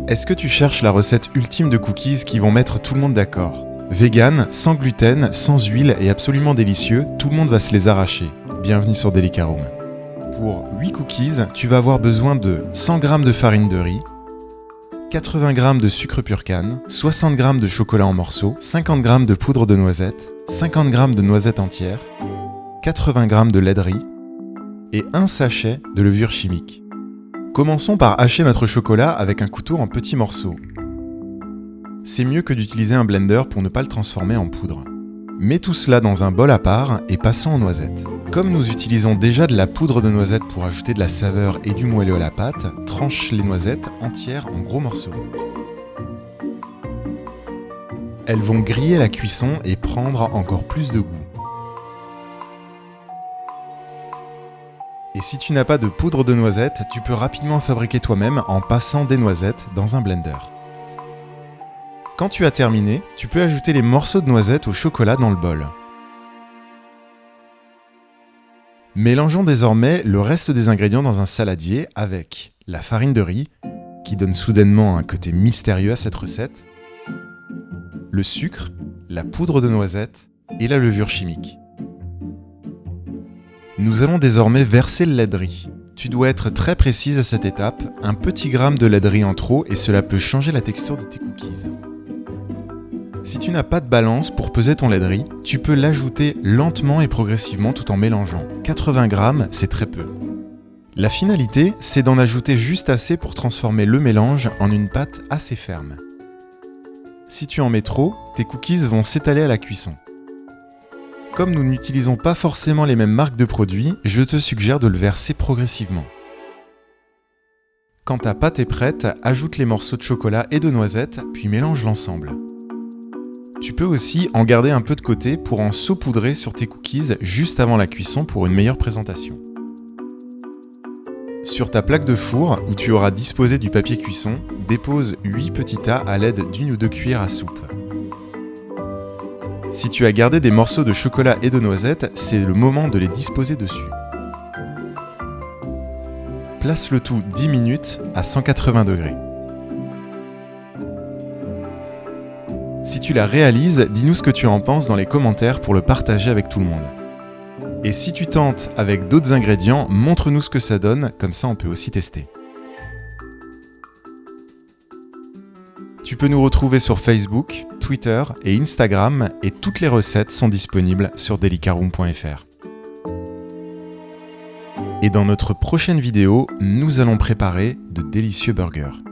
Est-ce que tu cherches la recette ultime de cookies qui vont mettre tout le monde d'accord ? Vegan, sans gluten, sans huile et absolument délicieux, tout le monde va se les arracher. Bienvenue sur Delica Room. Pour 8 cookies, tu vas avoir besoin de 100 g de farine de riz, 80 g de sucre pur canne, 60 g de chocolat en morceaux, 50 g de poudre de noisette, 50 g de noisettes entières, 80 g de lait de riz et un sachet de levure chimique. Commençons par hacher notre chocolat avec un couteau en petits morceaux. C'est mieux que d'utiliser un blender pour ne pas le transformer en poudre. Mets tout cela dans un bol à part et passons aux noisettes. Comme nous utilisons déjà de la poudre de noisette pour ajouter de la saveur et du moelleux à la pâte, tranche les noisettes entières en gros morceaux. Elles vont griller la cuisson et prendre encore plus de goût. Et si tu n'as pas de poudre de noisette, tu peux rapidement fabriquer toi-même en passant des noisettes dans un blender. Quand tu as terminé, tu peux ajouter les morceaux de noisettes au chocolat dans le bol. Mélangeons désormais le reste des ingrédients dans un saladier avec la farine de riz, qui donne soudainement un côté mystérieux à cette recette, le sucre, la poudre de noisette et la levure chimique. Nous allons désormais verser le lait de riz. Tu dois être très précise à cette étape, un petit gramme de lait de riz en trop et cela peut changer la texture de tes cookies. Si tu n'as pas de balance pour peser ton lait de riz, tu peux l'ajouter lentement et progressivement tout en mélangeant. 80 g, c'est très peu. La finalité, c'est d'en ajouter juste assez pour transformer le mélange en une pâte assez ferme. Si tu en mets trop, tes cookies vont s'étaler à la cuisson. Comme nous n'utilisons pas forcément les mêmes marques de produits, je te suggère de le verser progressivement. Quand ta pâte est prête, ajoute les morceaux de chocolat et de noisettes, puis mélange l'ensemble. Tu peux aussi en garder un peu de côté pour en saupoudrer sur tes cookies juste avant la cuisson pour une meilleure présentation. Sur ta plaque de four, où tu auras disposé du papier cuisson, dépose 8 petits tas à l'aide d'une ou deux cuillères à soupe. Si tu as gardé des morceaux de chocolat et de noisettes, c'est le moment de les disposer dessus. Place le tout 10 minutes à 180 degrés. Si tu la réalises, dis-nous ce que tu en penses dans les commentaires pour le partager avec tout le monde. Et si tu tentes avec d'autres ingrédients, montre-nous ce que ça donne, comme ça on peut aussi tester. Tu peux nous retrouver sur Facebook, Twitter et Instagram et toutes les recettes sont disponibles sur delicaroom.fr. Et dans notre prochaine vidéo, nous allons préparer de délicieux burgers.